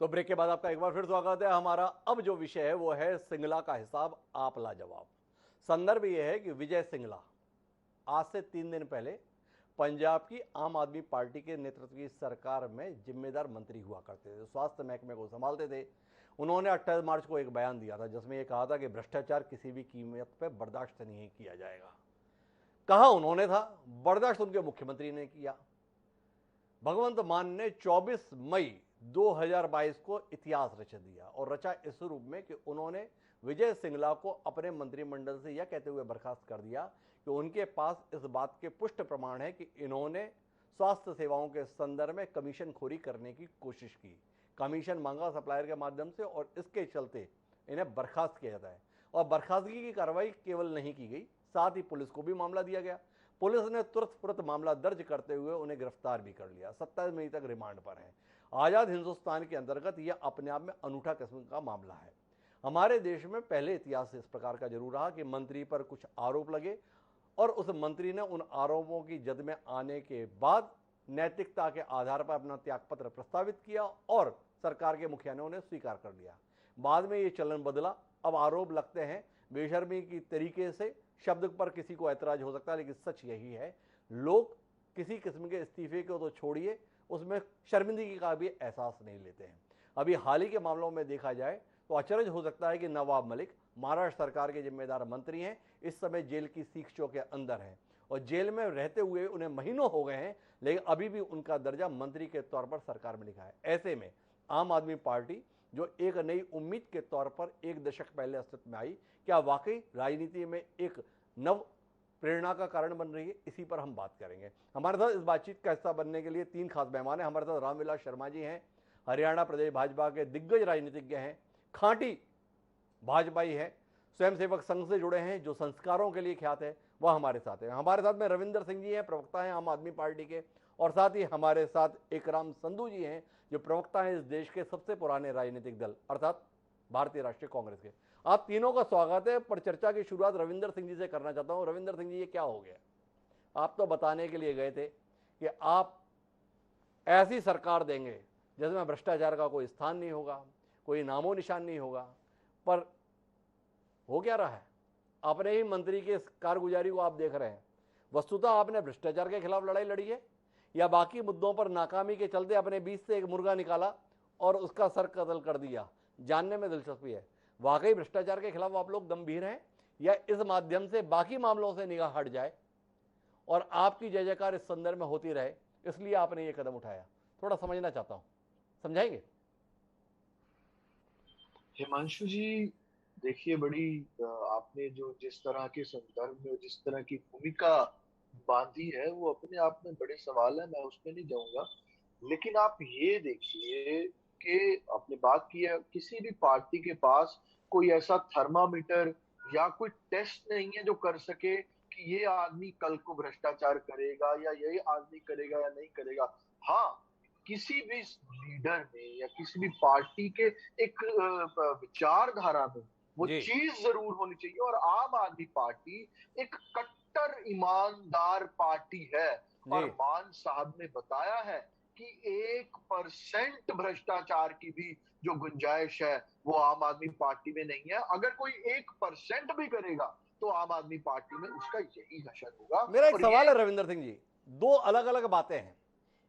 तो ब्रेक के बाद आपका एक बार फिर स्वागत है। हमारा अब जो विषय है वो है सिंगला का हिसाब आप लाजवाब। संदर्भ ये है कि विजय सिंगला आज से 3 दिन पहले पंजाब की आम आदमी पार्टी के नेतृत्व की सरकार में जिम्मेदार मंत्री हुआ करते थे, स्वास्थ्य महकमे को संभालते थे। उन्होंने 28 मार्च को एक बयान दिया था जिसमें यह कहा था कि भ्रष्टाचार किसी भी कीमत पर बर्दाश्त नहीं किया जाएगा। कहा उन्होंने था, बर्दाश्त उनके मुख्यमंत्री ने किया। भगवंत मान ने 24 मई 2022 को इतिहास रच दिया और रचा इस रूप में कि उन्होंने विजय सिंगला को अपने मंत्रिमंडल से यह कहते हुए बर्खास्त कर दिया कि उनके पास इस बात के पुष्ट प्रमाण है कि इन्होंने स्वास्थ्य सेवाओं के संदर्भ में कमीशन खोरी करने की कोशिश की, कमीशन मांगा सप्लायर के माध्यम से, और इसके चलते इन्हें बर्खास्त किया जाता है। और बर्खास्तगी की कार्रवाई केवल नहीं की गई, साथ ही पुलिस को भी मामला दिया गया। पुलिस ने तुरंत मामला दर्ज करते हुए उन्हें गिरफ्तार भी कर लिया। 27 मई तक रिमांड पर हैं। आजाद हिंदुस्तान के अंतर्गत यह अपने आप में अनूठा किस्म का मामला है। हमारे देश में पहले इतिहास इस प्रकार का जरूर रहा कि मंत्री पर कुछ आरोप लगे और उस मंत्री ने उन आरोपों की जद में आने के बाद नैतिकता के आधार पर अपना त्यागपत्र प्रस्तावित किया और सरकार के मुखिया ने उन्हें स्वीकार कर लिया। बाद में ये चलन बदला। अब आरोप लगते हैं बेशर्मी की तरीके से। शब्द पर किसी को ऐतराज हो सकता है, लेकिन सच यही है, लोग किसी किस्म के इस्तीफे को तो छोड़िए, उसमें शर्मिंदगी का भी एहसास नहीं लेते हैं। अभी हाल ही के मामलों में देखा जाए तो अचरज हो सकता है कि नवाब मलिक महाराष्ट्र सरकार के जिम्मेदार मंत्री हैं, इस समय जेल की सीखचों के अंदर हैं और जेल में रहते हुए उन्हें महीनों हो गए हैं, लेकिन अभी भी उनका दर्जा मंत्री के तौर पर सरकार में लिखा है। ऐसे में आम आदमी पार्टी जो एक नई उम्मीद के तौर पर एक दशक पहले अस्तित्व में आई, क्या वाकई राजनीति में एक नव प्रेरणा का कारण बन रही है? इसी पर हम बात करेंगे। हमारे साथ इस बातचीत का हिस्सा बनने के लिए 3 खास मेहमान हैं। हमारे साथ रामविलास शर्मा जी हैं, हरियाणा प्रदेश भाजपा के दिग्गज राजनीतिज्ञ हैं, खांटी भाजपाई हैं, स्वयंसेवक संघ से जुड़े हैं, जो संस्कारों के लिए ख्यात है, वह हमारे साथ हैं। हमारे साथ में रविंदर सिंह जी हैं, प्रवक्ता हैं आम आदमी पार्टी के, और साथ ही हमारे साथ एकराम संधू जी हैं, जो प्रवक्ता हैं इस देश के सबसे पुराने राजनीतिक दल अर्थात भारतीय राष्ट्रीय कांग्रेस के। आप तीनों का स्वागत है। पर चर्चा की शुरुआत रविंदर सिंह जी से करना चाहता हूं। रविंदर सिंह जी, ये क्या हो गया? आप तो बताने के लिए गए थे कि आप ऐसी सरकार देंगे जिसमें भ्रष्टाचार का कोई स्थान नहीं होगा, कोई नामो निशान नहीं होगा, पर हो क्या रहा है? अपने ही मंत्री के कारगुजारी को आप देख रहे हैं। वस्तुतः आपने भ्रष्टाचार के खिलाफ लड़ाई लड़ी है या बाकी मुद्दों पर नाकामी के चलते अपने बीच से एक मुर्गा निकाला और उसका सर कत्ल कर दिया? जानने में दिलचस्पी है, वाकई भ्रष्टाचार के खिलाफ आप लोग गंभीर हैं या इस माध्यम से बाकी मामलों से निगाह हट जाए और आपकी जय जयकार इस संदर्भ में होती रहे, इसलिए आपने ये कदम उठाया? थोड़ा समझना चाहता हूं, समझाएंगे? हिमांशु जी, देखिए बड़ी आपने जो जिस तरह के संदर्भ में जिस तरह की भूमिका बांधी है वो अपने आप में बड़े सवाल है, मैं उसमें नहीं जाऊंगा। लेकिन आप ये देखिए कि आपने बात की है, किसी भी पार्टी के पास कोई ऐसा थर्मामीटर या कोई टेस्ट नहीं है जो कर सके कि ये आदमी कल को भ्रष्टाचार करेगा या ये आदमी करेगा या नहीं करेगा। हाँ, किसी भी लीडर में या किसी भी पार्टी के एक विचारधारा में वो जी चीज जरूर होनी चाहिए, और आम आदमी पार्टी एक कट्टर ईमानदार पार्टी है। जी। और मान साहब ने बताया है कि 1% भ्रष्टाचार की भी जो गुंजाइश है वो आम आदमी पार्टी में नहीं है। अगर कोई 1% भी करेगा तो आम आदमी पार्टी में उसका यही हशर होगा। मेरा एक और सवाल ये है रविंदर सिंह जी, दो अलग अलग बातें हैं।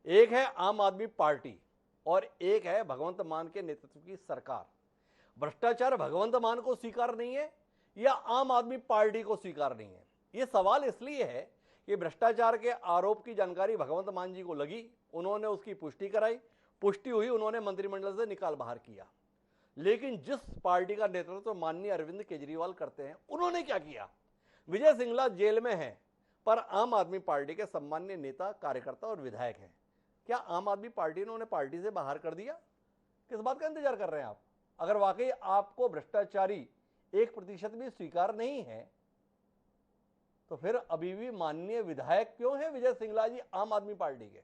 एक है आम आदमी पार्टी और एक है भगवंत मान के नेतृत्व की सरकार। भ्रष्टाचार भगवंत मान को स्वीकार नहीं है या आम आदमी पार्टी को स्वीकार नहीं है? यह सवाल इसलिए है कि भ्रष्टाचार के आरोप की जानकारी भगवंत मान जी को लगी, उन्होंने उसकी पुष्टि कराई, पुष्टि हुई, उन्होंने मंत्रिमंडल से निकाल बाहर किया। लेकिन जिस पार्टी का नेतृत्व माननीय अरविंद केजरीवाल करते हैं, उन्होंने क्या किया? विजय सिंगला जेल में हैं, पर आम आदमी पार्टी के सम्मान्य नेता, कार्यकर्ता और विधायक हैं। क्या आम आदमी पार्टी ने उन्हें पार्टी से बाहर कर दिया? किस बात का इंतजार कर रहे हैं आप? अगर वाकई आपको भ्रष्टाचारी 1% भी स्वीकार नहीं है, तो फिर अभी भी माननीय विधायक क्यों हैं विजय सिंगला जी आम आदमी पार्टी के?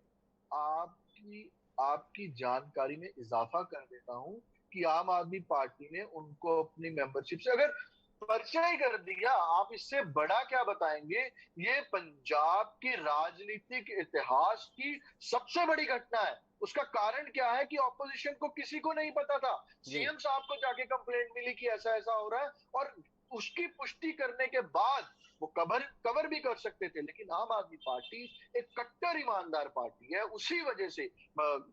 आपकी आपकी जानकारी में इजाफा कर देता हूं कि आम आदमी पार्टी ने उनको अपनी मेंबरशिप से, अगर परिचय ही कर दिया। आप इससे बड़ा क्या बताएंगे? ये पंजाब की राजनीतिक इतिहास की सबसे बड़ी घटना है। उसका कारण क्या है कि ऑपोजिशन को किसी को नहीं पता था। जी। सीएम साहब को जाके कंप्लेंट मिली कि ऐसा ऐसा हो रहा है, और उसकी पुष्टि करने के बाद वो कवर कवर भी कर सकते थे। लेकिन आम आदमी पार्टी एक कट्टर ईमानदार पार्टी है, उसी वजह से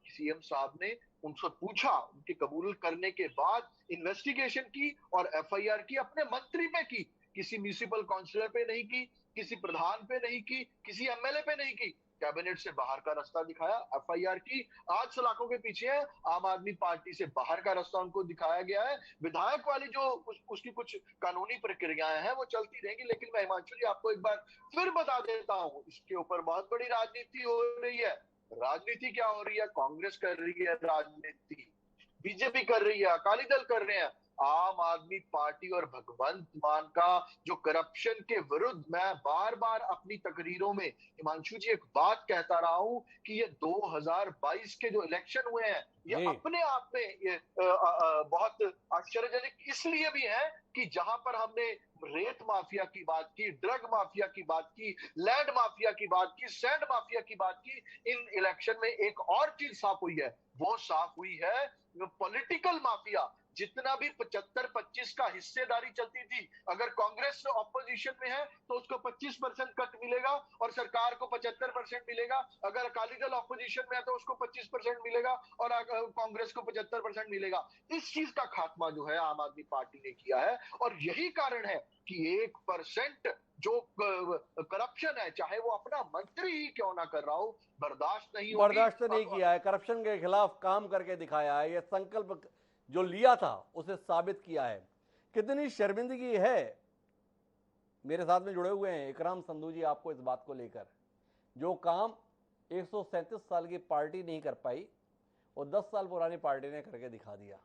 सीएम साहब ने उनसे पूछा, उनके कबूल करने के बाद इन्वेस्टिगेशन की और एफआईआर की, अपने मंत्री पे की, किसी म्यूनिसिपल काउंसिलर पे नहीं की, किसी प्रधान पे नहीं की, किसी एमएलए पे नहीं की। कैबिनेट से बाहर का रास्ता दिखाया, एफआईआर की। आज सलाखों के पीछे है, आम आदमी पार्टी से बाहर का रास्ता उनको दिखाया गया है। विधायक वाली जो उसकी कुछ कानूनी प्रक्रियाएं हैं वो चलती रहेंगी। लेकिन मैं हिमांशु जी आपको एक बार फिर बता देता हूं, इसके ऊपर बहुत बड़ी राजनीति हो रही है। राजनीति क्या हो रही है? कांग्रेस कर रही है राजनीति, बीजेपी कर रही है, अकाली दल कर रहे हैं। आम आदमी पार्टी और भगवंत मान का जो करप्शन के विरुद्ध मैं बार बार अपनी तकरीरों में हिमांशु जी एक बात कहता रहा हूं कि ये 2022 के जो इलेक्शन हुए हैं, ये जी। अपने आप में ये बहुत आश्चर्यजनक इसलिए भी है कि जहां पर हमने रेत माफिया की बात की, ड्रग माफिया की बात की, लैंड माफिया की बात की, सैंड माफिया की बात की, इन इलेक्शन में एक और चीज साफ हुई है। वो साफ हुई है पॉलिटिकल माफिया। जितना भी 75-25 का हिस्सेदारी चलती थी, अगर कांग्रेस ऑपोजिशन में है तो उसको 25% कट मिलेगा और सरकार को 75% मिलेगा। अगर अकाली दल ऑपोजिशन में है तो उसको 25% मिलेगा और कांग्रेस को 75% मिलेगा। इस चीज का खात्मा जो है आम आदमी पार्टी ने किया है, और यही कारण है कि 1% जो करप्शन है, चाहे वो अपना मंत्री ही क्यों ना कर रहा हो, बर्दाश्त नहीं होगी। बर्दाश्त नहीं किया है, करप्शन के खिलाफ काम करके दिखाया है, ये संकल्प जो लिया था उसे साबित किया है। कितनी शर्मिंदगी है। मेरे साथ में जुड़े हुए हैं इकराम संधू जी, आपको इस बात को लेकर जो काम 137 साल की पार्टी नहीं कर पाई वो 10 साल पुरानी पार्टी ने करके दिखा दिया।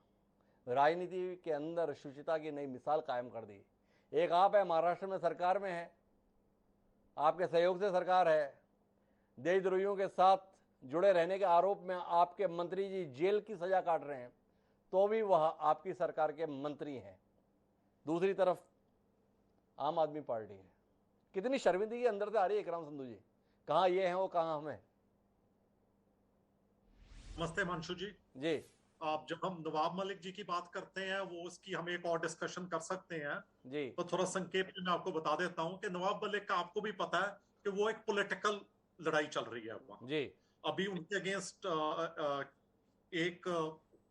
राजनीति के अंदर शुचिता की नई मिसाल कायम कर दी। एक आप है, महाराष्ट्र में सरकार में है, आपके सहयोग से सरकार है, देशद्रोहियों के साथ जुड़े रहने के आरोप में आपके मंत्री जी जेल की सजा काट रहे हैं, तो भी वह आपकी सरकार के मंत्री हैं। दूसरी तरफ आम आदमी पार्टी है। कितनी शर्मिंदगी अंदर से आ रही है इकराम संधू जी, कहाँ ये हैं वो कहाँ हम हैं। नमस्ते मानशु जी। जी। आप जब हम नवाब मलिक जी की बात करते हैं, वो उसकी हम एक और डिस्कशन कर सकते हैं। जी। तो थोड़ा संक्षेप में मैं आपको बता देता हूं कि नवाब मलिक का आपको भी पता है कि वो एक पॉलिटिकल लड़ाई चल रही है वहां। जी। अभी उनके अगेंस्ट एक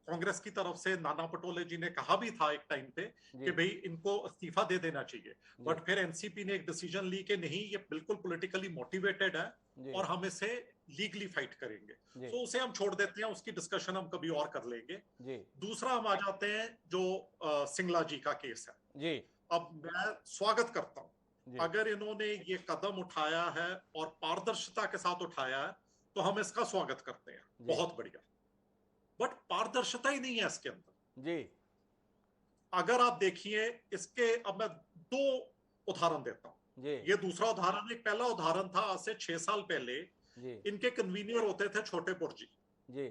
कांग्रेस की तरफ से नाना पटोले जी ने कहा भी था एक टाइम पे कि भाई इनको इस्तीफा दे देना चाहिए, बट फिर एनसीपी ने एक डिसीजन ली कि नहीं, ये बिल्कुल पॉलिटिकली मोटिवेटेड है और हम इसे लीगली फाइट करेंगे। तो उसे हम छोड़ देते हैं, उसकी डिस्कशन हम कभी और कर लेंगे। दूसरा हम आ जाते हैं जो सिंगला जी का केस है। जी। अब मैं स्वागत करता हूं, अगर इन्होंने ये कदम उठाया है और पारदर्शिता के साथ उठाया है तो हम इसका स्वागत करते हैं, बहुत बढ़िया। बट पारदर्शिता ही नहीं है इसके अंदर। जी। अगर आप देखिए इसके, अब मैं 2 उदाहरण देता हूं। ये दूसरा उदाहरण, एक पहला उदाहरण था आज से 6 साल पहले। इनके कन्वीनियर होते थे छोटेपुर जी। जी।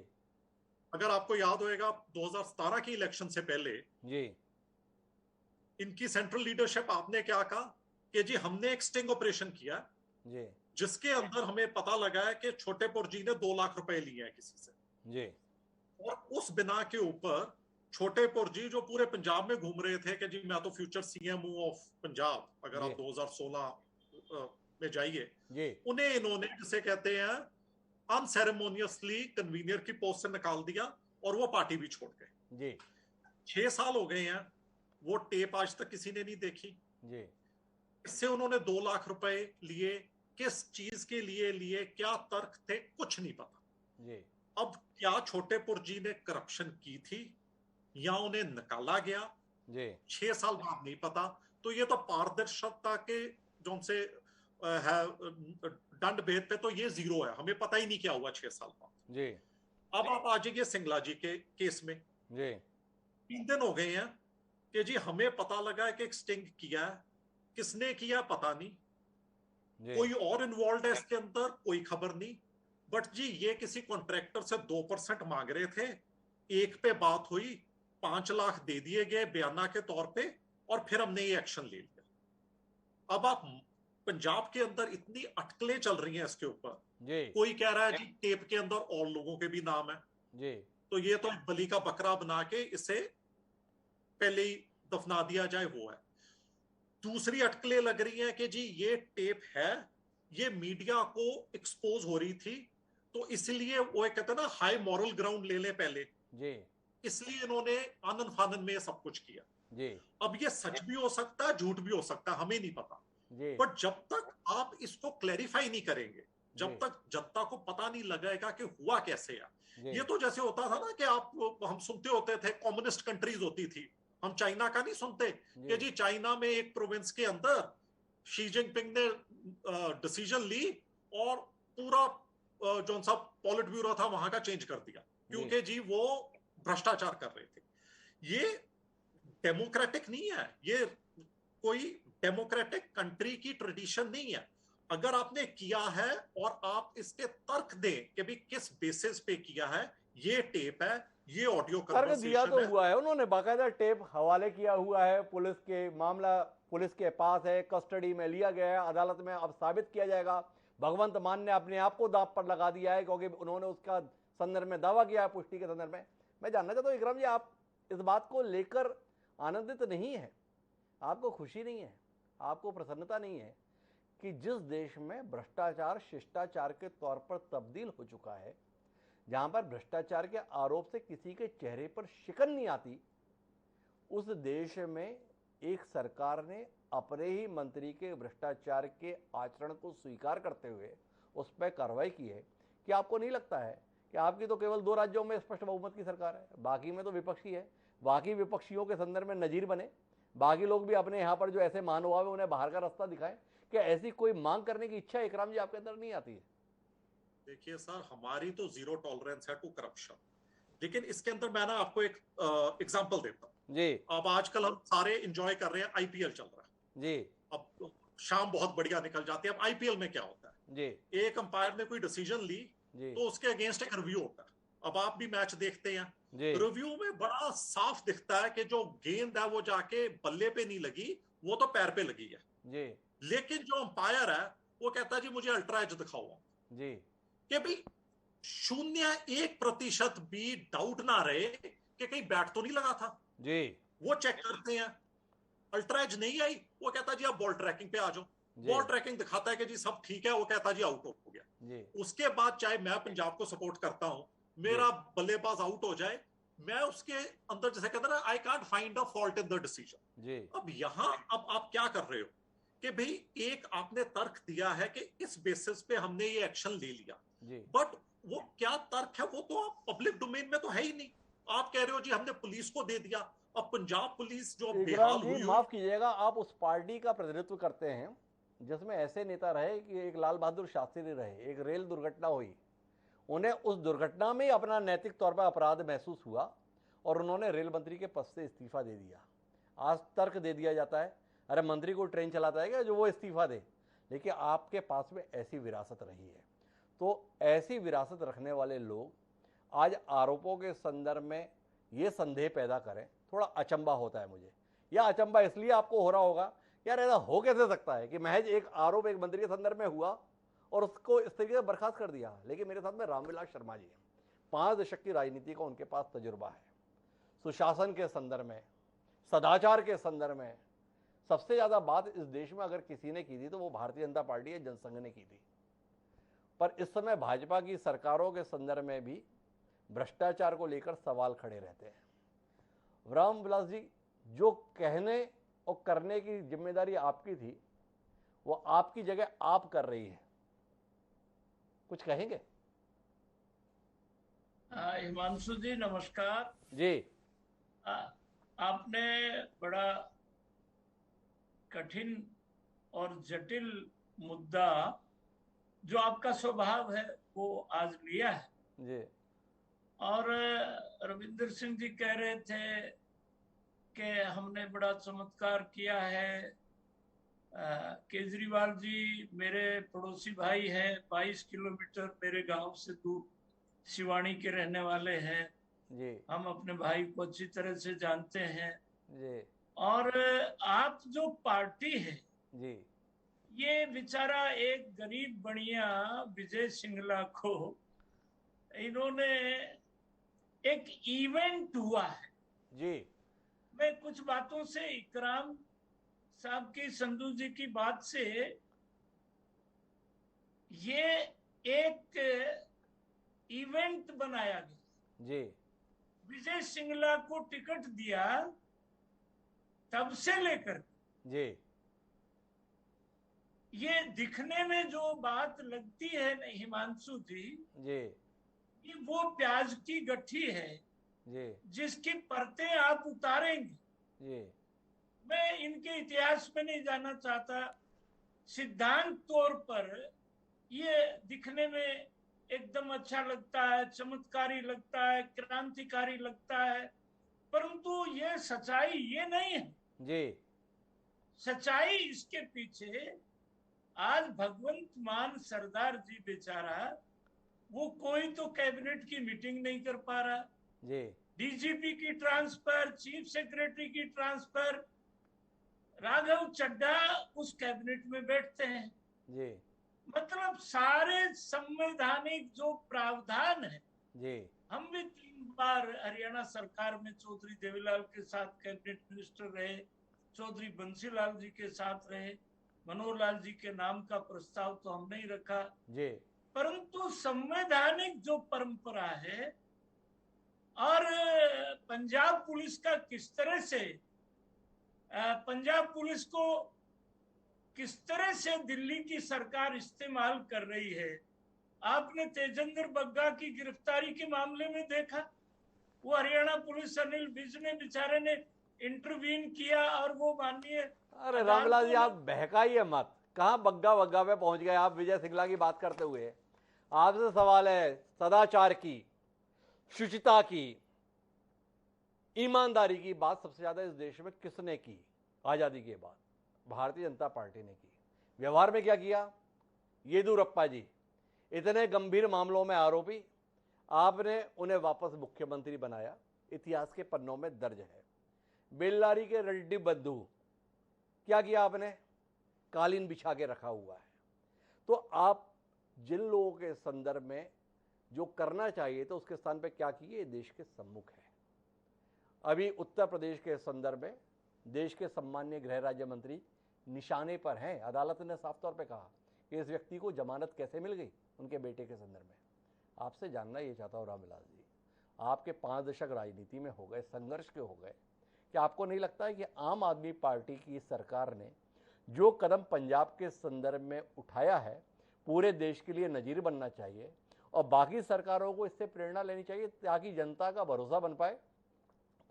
अगर आपको याद होगा 2017 की इलेक्शन से पहले जी, इनकी सेंट्रल लीडरशिप आपने क्या कहा कि जी हमने एक स्टिंग ऑपरेशन किया जी, जिसके अंदर हमें पता लगा है कि छोटेपुर जी ने 2 लाख रुपए लिए हैं किसी से। जी। और उस बिना के ऊपर छोटेपुर जी जो पूरे पंजाब में घूम रहे थे कि जी मैं तो फ्यूचर सीएम हूं ऑफ पंजाब, अगर आप 2016 में जाइए, उन्हें इन्होंने जिसे कहते हैं अनसेरेमोनियसली कन्वीनियर की पोस्ट से निकाल दिया और वो पार्टी भी छोड़ गए। 6 साल हो गए हैं, वो टेप आज तक किसी ने नहीं देखी। इससे उन्होंने 2 लाख रुपए लिए, किस चीज के लिए लिए, क्या तर्क थे, कुछ नहीं पता। अब क्या छोटेपुर जी ने करप्शन की थी या उन्हें निकाला गया, 6 साल बाद नहीं पता। तो ये तो पारदर्शिता के जो उनसे है दंड भेद पे तो ये 0 है, हमें पता ही नहीं क्या हुआ 6 साल बाद। अब आप आ जाइए सिंगला जी के केस में। 3 दिन हो गए हैं कि जी हमें पता लगा है कि एक स्टिंग किया है, किसने किया पता नहीं, कोई और इन्वॉल्व है इसके अंदर, कोई खबर नहीं। बट जी ये किसी कॉन्ट्रैक्टर से 2% मांग रहे थे, एक पे बात हुई, 5 लाख दे दिए गए बयाना के तौर पे और फिर हमने ये एक्शन ले लिया। अब आप पंजाब के अंदर इतनी अटकलें चल रही हैं इसके ऊपर, कोई कह रहा है जी टेप के अंदर और लोगों के भी नाम है जी, तो ये तो बलि का बकरा बना के इसे पहले ही दफना दिया जाए, वो है। दूसरी अटकलें लग रही हैं कि जी ये टेप है, ये मीडिया को एक्सपोज हो रही थी, तो इसलिए वो कहते हैं ना हाई मॉरल ग्राउंड ले ले पहले जी, इसलिए इन्होंने आनंद फानन में सब कुछ किया जी। अब ये सच भी हो सकता है, झूठ भी हो सकता है, हमें नहीं पता। बट जब तक आप इसको क्लैरिफाई नहीं करेंगे, जब तक जनता को पता नहीं लगेगा कि हुआ कैसे है। ये तो जैसे होता था ना कि हम सुनते होते थे कम्युनिस्ट कंट्रीज होती थी, हम चाइना का नहीं सुनते कि जी चाइना में एक प्रोविंस के अंदर शी जिनपिंग ने डिसीजन ली और पूरा जो सा पॉलिट ब्यूरो था वहां का चेंज कर दिया, क्योंकि जी वो भ्रष्टाचार कर रहे थे। ये डेमोक्रेटिक नहीं है, ये कोई डेमोक्रेटिक कंट्री की ट्रेडिशन नहीं है। अगर आपने किया है और आप इसके तर्क दें कि भी किस बेसिस पे किया है, ये टेप है, ये ऑडियो कन्वर्सेशन दिया तो हुआ है, उन्होंने बाकायदा टेप हवाले किया हुआ है, पुलिस के मामला पुलिस के पास है, कस्टडी में लिया गया है, अदालत में अब साबित किया जाएगा। भगवंत मान ने अपने आप को दांव पर लगा दिया है क्योंकि उन्होंने उसका संदर्भ में दावा किया है, पुष्टि के संदर्भ में। मैं जानना चाहता हूँ इकराम जी, आप इस बात को लेकर आनंदित नहीं है, आपको खुशी नहीं है, आपको प्रसन्नता नहीं है कि जिस देश में भ्रष्टाचार शिष्टाचार के तौर पर तब्दील हो चुका है, जहां पर भ्रष्टाचार के आरोप से किसी के चेहरे पर शिकन नहीं आती, उस देश में एक सरकार ने अपने ही मंत्री के भ्रष्टाचार के आचरण को स्वीकार करते हुए उस पर कार्रवाई की है। कि आपको नहीं लगता है कि आपकी तो केवल 2 राज्यों में स्पष्ट बहुमत की सरकार है, बाकी में तो विपक्षी है, बाकी विपक्षियों के संदर्भ में नजीर बने, बाकी लोग भी अपने यहाँ पर जो ऐसे महानुभाव है उन्हें बाहर का रास्ता दिखाएं? क्या ऐसी कोई मांग करने की इच्छा इकराम जी आपके अंदर नहीं आती है? देखिए सर, हमारी तो जीरो टॉलरेंस है टू करप्शन, लेकिन इसके अंदर मैं ना आपको एक एग्जांपल देता हूं जी। अब आजकल हम सारे एंजॉय कर रहे हैं, आईपीएल चल रहा है जी, अब शाम बहुत बढ़िया निकल जाती है। अब आईपीएल में क्या होता है जी, एक अंपायर ने कोई डिसीजन ली तो उसके अगेंस्ट एक रिव्यू होता है। अब आप भी मैच देखते हैं, रिव्यू में बड़ा साफ दिखता है कि जो गेंद है वो जाके बल्ले पे नहीं लगी, वो तो पैर पे लगी है जी, लेकिन जो अंपायर है वो कहता है जी मुझे अल्ट्रा एज दिखाओ जी, कि भाई 0.1% भी डाउट ना रहे कि कहीं बैट तो नहीं लगा था जी, वो चेक करते हैं। अल्ट्रा एज नहीं आई, वो कहता जी आप बॉल ट्रैकिंग पे आ जाओ, बॉल ट्रैकिंग दिखाता है कि जी सब ठीक है, वो कहता जी आउट हो गया जी। उसके बाद चाहे मैं पंजाब को सपोर्ट करता हूं, मेरा बल्लेबाज आउट हो जाए, मैं उसके अंदर जैसे कहता ना I can't find a fault in the decision. अब यहां अब आप क्या कर रहे हो कि भाई एक आपने तर्क दिया है कि इस बेसिस पे हमने ये एक्शन ले लिया, बट वो क्या तर्क है वो तो आप पब्लिक डोमेन में तो है ही नहीं। आप कह रहे हो जी हमने पुलिस को दे दिया, अब पंजाब पुलिस जो बेहाल हुई, माफ कीजिएगा, आप उस पार्टी का प्रतिनिधित्व करते हैं जिसमें ऐसे नेता रहे कि एक लाल बहादुर शास्त्री रहे, एक रेल दुर्घटना हुई, उन्हें उस दुर्घटना में अपना नैतिक तौर पर अपराध महसूस हुआ और उन्होंने रेल मंत्री के पद से इस्तीफा दे दिया। आज तर्क दे दिया जाता है अरे मंत्री को ट्रेन चलाता है क्या जो वो इस्तीफा दे, लेकिन आपके पास में ऐसी विरासत रही है। तो ऐसी विरासत रखने वाले लोग आज आरोपों के संदर्भ में ये संदेह पैदा करें, थोड़ा अचंबा होता है मुझे। या अचंबा इसलिए आपको हो रहा होगा यार ऐसा हो कैसे सकता है कि महज एक आरोप एक मंत्री के संदर्भ में हुआ और उसको इस तरीके से बर्खास्त कर दिया। लेकिन मेरे साथ में रामविलास शर्मा जी हैं, 5 दशक की राजनीति का उनके पास तजुर्बा है, सुशासन के संदर्भ में, सदाचार के संदर्भ में। सबसे ज्यादा बात इस देश में अगर किसी ने की थी तो वो भारतीय जनता पार्टी या जनसंघ ने की थी। पर इस समय भाजपा की सरकारों के संदर्भ में भी भ्रष्टाचार को लेकर सवाल खड़े रहते हैं। रामविलास जी, जो कहने और करने की जिम्मेदारी आपकी थी वो आपकी जगह आप कर रही है, कुछ कहेंगे? हिमांशु जी नमस्कार जी। आपने बड़ा कठिन और जटिल मुद्दा जो आपका स्वभाव है वो आज लिया है जी। और रविंदर सिंह जी कह रहे थे कि हमने बड़ा चमत्कार किया है। केजरीवाल जी मेरे पड़ोसी भाई हैं, 22 किलोमीटर मेरे गांव से दूर सिवानी के रहने वाले हैं जी। हम अपने भाई को अच्छी तरह से जानते हैं जी। और आप जो पार्टी है जी, ये बेचारा एक गरीब बढ़िया विजय सिंगला को इन्होंने एक इवेंट हुआ है। जी, मैं कुछ बातों से इकराम साहब की, संधू जी की बात से, ये एक इवेंट बनाया गया। जी, विजय सिंगला को टिकट दिया तब से लेकर जी, ये दिखने में जो बात लगती है न हिमांशु जी, जी, ये वो प्याज की गट्ठी है जी, जिसकी परतें आप उतारेंगे। जी, मैं इनके इतिहास में नहीं जाना चाहता, सिद्धांत तौर पर ये दिखने में एकदम अच्छा लगता है, चमत्कारी लगता है, क्रांतिकारी लगता है, परंतु ये सच्चाई ये नहीं है। जी, सच्चाई इसके पीछे आज भगवंत मान सरदार जी बेचारा, वो कोई तो कैबिनेट की मीटिंग नहीं कर पा रहा, जी, डीजीपी की ट्रांसफर, चीफ सेक्रेटरी की ट्रांसफर, राघव चड्ढा उस कैबिनेट में बैठते हैं। जी, मतलब सारे संवैधानिक जो प्रावधान है, जी, हम भी 3 बार हरियाणा सरकार में चौधरी देवीलाल के साथ कैबिनेट मिनिस्टर रहे, चौधरी बंसीलाल जी के साथ रहे, मनोहर लाल जी के नाम का प्रस्ताव तो हम नहीं रखा, जी, परंतु संवैधानिक जो परंपरा है और पंजाब पुलिस का किस तरह से, पंजाब पुलिस को किस तरह से दिल्ली की सरकार इस्तेमाल कर रही है, आपने तेजेंद्र बग्गा की गिरफ्तारी के मामले में देखा। वो हरियाणा पुलिस अनिल विज ने बेचारे ने इंटरवीन किया और वो माननीय, अरे रामलाल जी आप बहकाइए मत, कहाँ बग्गा वग्गा पे पहुंच गए आप विजय सिंगला की बात करते हुए। आपसे सवाल है, सदाचार की, शुचिता की, ईमानदारी की बात सबसे ज्यादा इस देश में किसने की? आजादी के बाद भारतीय जनता पार्टी ने की। व्यवहार में क्या किया? येदियुरप्पा जी इतने गंभीर मामलों में आरोपी, आपने उन्हें वापस मुख्यमंत्री बनाया, इतिहास के पन्नों में दर्ज है। बेल्लारी के रेड्डी बंधु, क्या किया आपने? कालीन बिछा के रखा हुआ है। तो आप जिन लोगों के संदर्भ में जो करना चाहिए तो उसके स्थान पे क्या किए, देश के सम्मुख है। अभी उत्तर प्रदेश के संदर्भ में देश के सम्माननीय गृह राज्य मंत्री निशाने पर हैं। अदालत ने साफ तौर पे कहा कि इस व्यक्ति को जमानत कैसे मिल गई उनके बेटे के संदर्भ में। आपसे जानना ये चाहता हूँ रामविलास जी, आपके 5 दशक राजनीति में हो गए, संघर्ष के हो गए, कि आपको नहीं लगता है कि आम आदमी पार्टी की सरकार ने जो कदम पंजाब के संदर्भ में उठाया है पूरे देश के लिए नजीर बनना चाहिए और बाकी सरकारों को इससे प्रेरणा लेनी चाहिए, ताकि जनता का भरोसा बन पाए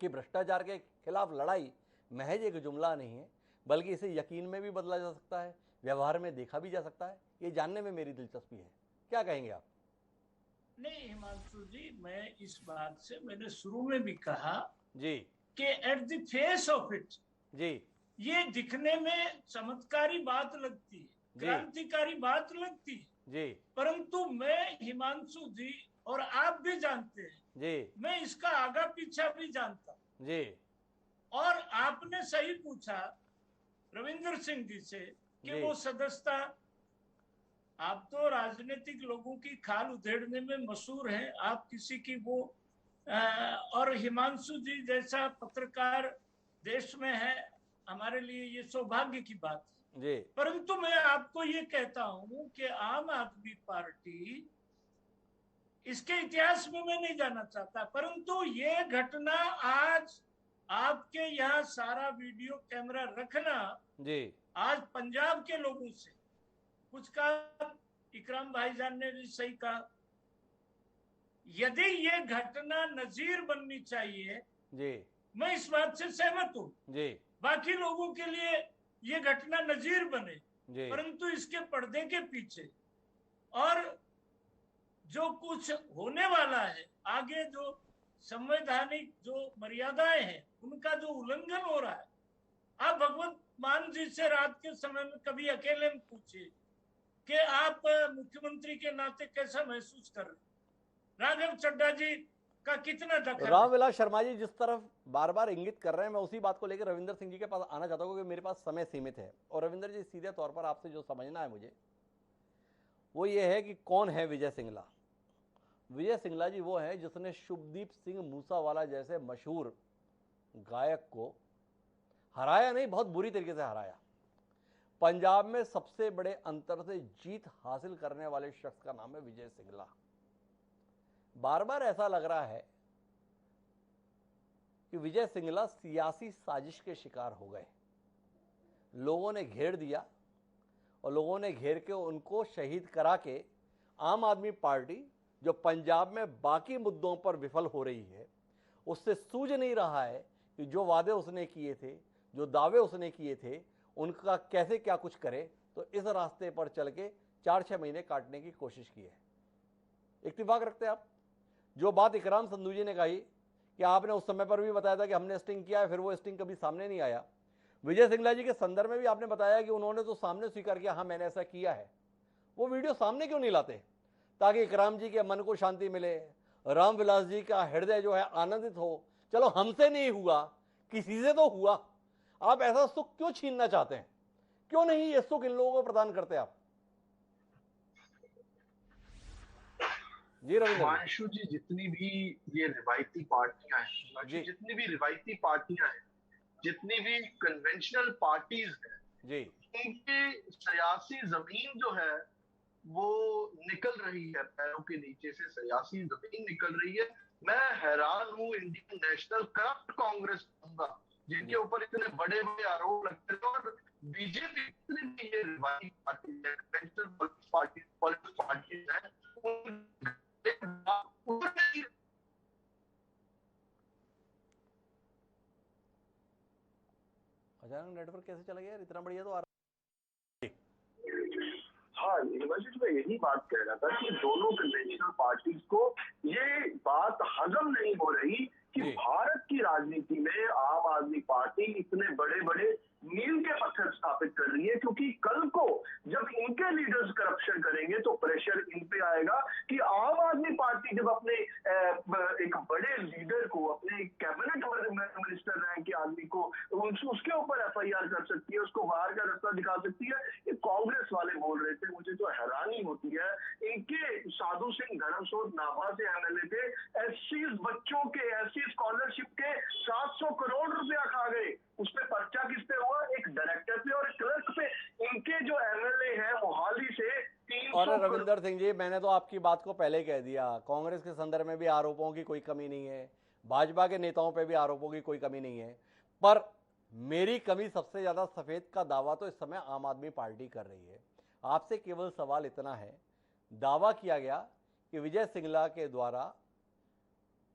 कि भ्रष्टाचार के खिलाफ लड़ाई महज एक जुमला नहीं है, बल्कि इसे यकीन में भी बदला जा सकता है, व्यवहार में देखा भी जा सकता है। ये जानने में मेरी दिलचस्पी है, क्या कहेंगे आप? नहीं हिमांशु जी, मैं इस बात से, मैंने शुरू में भी कहा जी कि at the face of it जी, ये दिखने में चमत्कारी बात लगती है, क्रांतिकारी बात लगती है जी, परंतु मैं, हिमांशु जी और आप भी जानते हैं जी, मैं इसका आगा पीछा भी जानता हूं जी, और आपने सही पूछा रविंद्र सिंह जी से कि वो सदस्यता, आप तो राजनीतिक लोगों की खाल उधेड़ने में मशहूर हैं, आप किसी की वो और हिमांशु जी जैसा पत्रकार देश में है, हमारे लिए ये सौभाग्य की बात है जी। परंतु मैं आपको ये कहता हूं कि आम आदमी पार्टी, इसके इतिहास में मैं नहीं जाना चाहता, परंतु ये घटना आज आपके यहाँ सारा वीडियो कैमरा रखना जी, आज पंजाब के लोगों से कुछ कहा, इकराम भाईजान ने भी सही कहा, यदि ये घटना नजीर बननी चाहिए जी, मैं इस बात से सहमत हूँ, जी, बाकी लोगों के लिए ये घटना नजीर बने, जी, परंतु इसके पर्दे के पीछे और जो कुछ होने वाला है आगे, जो संवैधानिक जो मर्यादाएं हैं उनका जो उल्लंघन हो रहा है, आप भगवंत मान जी से रात के समय में कभी अकेले में पूछिए कि आप मुख्यमंत्री के नाते कैसा महसूस कर रहे हैं। राघव चड्ढा जी का कितना दखल है? रामविलास शर्मा जी जिस तरफ बार बार इंगित कर रहे हैं, मैं उसी बात को लेकर रविंदर सिंह जी के पास आना चाहता हूँ, क्योंकि मेरे पास समय सीमित है। और रविंदर जी, सीधे तौर पर आपसे जो समझना है मुझे, वो ये है कि कौन है विजय सिंगला। विजय सिंगला जी वो है जिसने शुभदीप सिंह मूसावाला जैसे मशहूर गायक को हराया, नहीं बहुत बुरी तरीके से हराया। पंजाब में सबसे बड़े अंतर से जीत हासिल करने वाले शख्स का नाम है विजय सिंगला। बार बार ऐसा लग रहा है कि विजय सिंगला सियासी साजिश के शिकार हो गए। लोगों ने घेर दिया और लोगों ने घेर के उनको शहीद करा के आम आदमी पार्टी, जो पंजाब में बाकी मुद्दों पर विफल हो रही है, उससे सूझ नहीं रहा है कि जो वादे उसने किए थे, जो दावे उसने किए थे, उनका कैसे क्या कुछ करे। तो इस रास्ते पर चल के 4-6 महीने काटने की कोशिश की है। इत्तेफाक रखते हैं आप? जो बात इकराम संधू जी ने कही कि आपने उस समय पर भी बताया था कि हमने स्टिंग किया है, फिर वो स्टिंग कभी सामने नहीं आया। विजय सिंगला जी के संदर्भ में भी आपने बताया कि उन्होंने तो सामने स्वीकार किया, हाँ मैंने ऐसा किया है। वो वीडियो सामने क्यों नहीं लाते, ताकि इकराम जी के मन को शांति मिले, रामविलास जी का हृदय जो है आनंदित हो। चलो हमसे नहीं हुआ, किसी से तो हुआ। आप ऐसा सुख क्यों छीनना चाहते हैं? क्यों नहीं ये सुख इन लोगों को प्रदान करते आप? जी रविंद्र हिमांशु जी, जितनी भी ये रिवायती पार्टियां हैं, हिमांशु, जितनी भी रिवायती पार्टियां हैं, जितनी भी कन्वेंशनल पार्टीज हैं जी, इनकी सियासी जमीन जो है वो निकल रही है, पैरों के नीचे से सियासी जमीन निकल रही है। मैं हैरान हूँ इंडियन नेशनल करप्ट कांग्रेस कहूंगा, जिनके ऊपर इतने बड़े बड़े आरोप लगते हैं। और बीजेपी जितनी भी ये रिवायती पार्टी है, पॉलिटिकल पार्टी है, अचानक नेटवर्क कैसे चला गया यार? इतना बढ़िया तो आ रहा। हाँ, हिमांशु, मैं यही बात कह रहा था कि दोनों कन्वेंशनल पार्टीज को ये बात हजम नहीं हो रही कि भारत की राजनीति में आम आदमी पार्टी इतने बड़े बड़े मील के पत्थर स्थापित कर रही है, क्योंकि कल को जब इनके लीडर्स करप्शन करेंगे तो प्रेशर इन पे आएगा कि आम आदमी पार्टी जब अपने एक बड़े लीडर को, अपने कैबिनेट मिनिस्टर रैंक के आदमी को उसके ऊपर एफआईआर कर सकती है, उसको बाहर का रास्ता दिखा सकती है। ये कांग्रेस वाले बोल रहे थे। मुझे तो हैरानी होती है, इनके साधु सिंह धर्मसोत नाभा से एमएलए थे, एससी बच्चों के एससी स्कॉलरशिप के 700 करोड़ रुपया खा गए। उस पे पर्चा किस पे हुआ? एक डायरेक्टर पे और एक क्लर्क पे। इनके जो एमएलए हैं मोहाली से 300। और रविंदर सिंह जी, मैंने तो आपकी बात को पहले कह दिया, कांग्रेस के संदर्भ में भी आरोपों की कोई कमी नहीं है, भाजपा के नेताओं पे भी आरोपों की कोई कमी नहीं है, पर मेरी कमी सबसे ज्यादा सफेद का दावा तो इस समय आम आदमी पार्टी कर रही है। आपसे केवल सवाल इतना है, दावा किया गया कि विजय सिंगला के द्वारा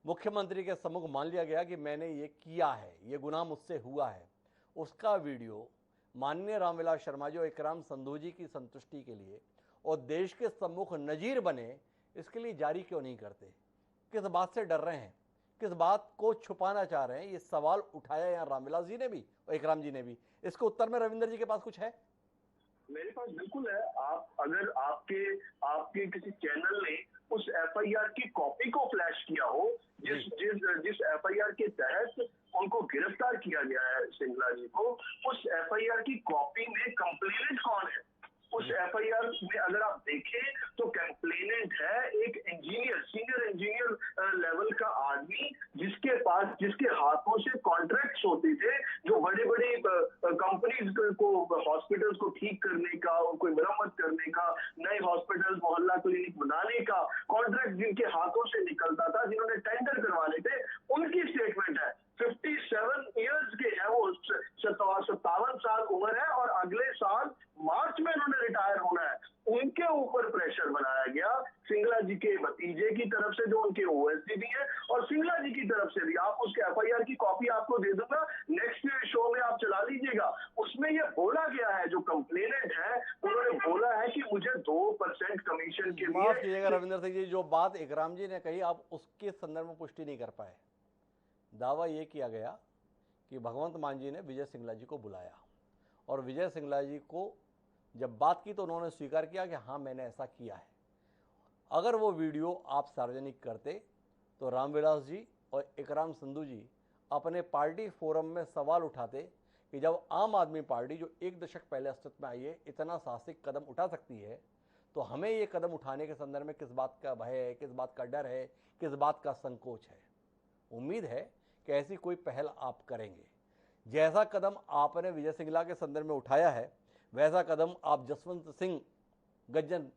मुख्यमंत्री के सम्मुख मान लिया गया कि मैंने ये किया है, ये गुनाह मुझसे हुआ है। उसका वीडियो माननीय रामविलास शर्मा जी और इकराम संधू जी की संतुष्टि के लिए और देश के सम्मुख नजीर बने, इसके लिए जारी क्यों नहीं करते? किस बात से डर रहे हैं? किस बात को छुपाना चाह रहे हैं? ये सवाल उठाया यहाँ रामविलास जी ने भी और इकराम जी ने भी। इसके उत्तर में रविंदर जी के पास कुछ है? मेरे पास बिल्कुल है। आप अगर आपके किसी चैनल ने उस एफआईआर की कॉपी को फ्लैश किया हो, जिस एफआईआर के तहत उनको गिरफ्तार किया गया है सिंगला जी को, उस एफआईआर की कॉपी में कंप्लेनेंट कौन है? उस एफआईआर में अगर आप देखें तो कंप्लेनेंट है एक इंजीनियर, सीनियर इंजीनियर लेवल का आदमी, जिसके हाथों से कॉन्ट्रैक्ट्स होते थे, जो बड़े बड़े कंपनीज को, हॉस्पिटल्स को ठीक करने का, कोई मरम्मत करने का, नए हॉस्पिटल्स, मोहल्ला क्लिनिक बनाने का कॉन्ट्रैक्ट जिनके हाथों से निकलता था, जिन्होंने टेंडर करवाने थे, उनकी स्टेटमेंट है। 57 ईयर्स के हैं वो, 57 साल उम्र है और अगले साल मार्च में उन्होंने रिटायर होना है। उनके ऊपर प्रेशर बनाया गया सिंगला जी के भतीजे की तरफ से, जो उनके ओएसडी भी है, और सिंगला जी की तरफ से भी। आप उसके एफआईआर की कॉपी आपको दे दूंगा, नेक्स्ट शो में आप चला लीजिएगा। उसमें ये बोला गया है, जो कंप्लेनेंट है उन्होंने बोला है कि मुझे 2% कमीशन के लिए। माफ कीजिएगा रविंदर सिंह जी, जो बात इकराम जी ने कही आप उसके संदर्भ में पुष्टि नहीं कर पाए। दावा यह किया गया कि भगवंत मान जी ने विजय सिंगला जी को बुलाया और विजय सिंगला जी को जब बात की तो उन्होंने स्वीकार किया कि हाँ मैंने ऐसा किया है। अगर वो वीडियो आप सार्वजनिक करते तो रामविलास जी और इकराम संधू जी अपने पार्टी फोरम में सवाल उठाते कि जब आम आदमी पार्टी जो 1 दशक पहले अस्तित्व में आई है इतना साहसिक कदम उठा सकती है, तो हमें ये कदम उठाने के संदर्भ में किस बात का भय है, किस बात का डर है, किस बात का संकोच है। उम्मीद है कि ऐसी कोई पहल आप करेंगे। जैसा कदम आपने विजय सिंगला के संदर्भ में उठाया है, वैसा कदम आप जसवंत सिंह गज्जन,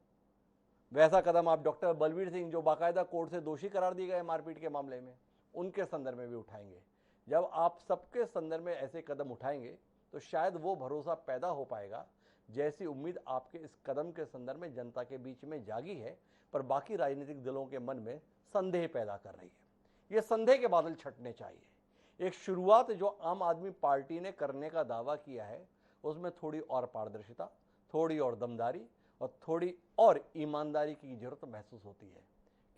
वैसा कदम आप डॉक्टर बलवीर सिंह जो बाकायदा कोर्ट से दोषी करार दिए गए मारपीट के मामले में, उनके संदर्भ में भी उठाएंगे। जब आप सबके संदर्भ में ऐसे कदम उठाएंगे तो शायद वो भरोसा पैदा हो पाएगा जैसी उम्मीद आपके इस कदम के संदर्भ में जनता के बीच में जागी है, पर बाकी राजनीतिक दलों के मन में संदेह पैदा कर रही है। ये संदेह के बादल छटने चाहिए। एक शुरुआत जो आम आदमी पार्टी ने करने का दावा किया है उसमें थोड़ी और पारदर्शिता, थोड़ी और दमदारी और थोड़ी और ईमानदारी की जरूरत महसूस होती है।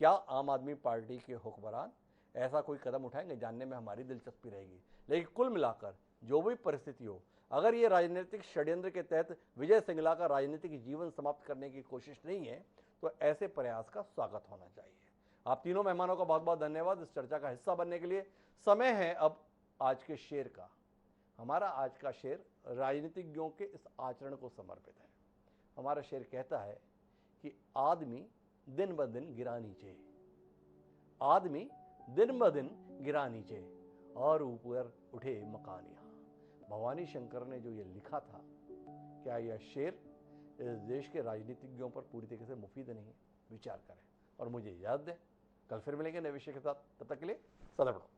क्या आम आदमी पार्टी के हुक्मरान ऐसा कोई कदम उठाएंगे, जानने में हमारी दिलचस्पी रहेगी। लेकिन कुल मिलाकर जो भी परिस्थिति हो, अगर ये राजनीतिक षड्यंत्र के तहत विजय सिंगला का राजनीतिक जीवन समाप्त करने की कोशिश नहीं है तो ऐसे प्रयास का स्वागत होना चाहिए। आप तीनों मेहमानों का बहुत बहुत धन्यवाद इस चर्चा का हिस्सा बनने के लिए। समय है अब आज के शेर का। हमारा आज का शेर राजनीतिज्ञों के इस आचरण को समर्पित है। हमारा शेर कहता है कि आदमी दिन ब दिन गिरा नीचे, आदमी दिन ब दिन गिरा नीचे और ऊपर उठे मकान यहाँ। भवानी शंकर ने जो ये लिखा था, क्या यह शेर इस देश के राजनीतिज्ञों पर पूरी तरीके से मुफीद नहीं है? विचार करें और मुझे याद दें। कल फिर मिलेंगे नए विषय के साथ, तब तक के लिए सदा बढ़ो।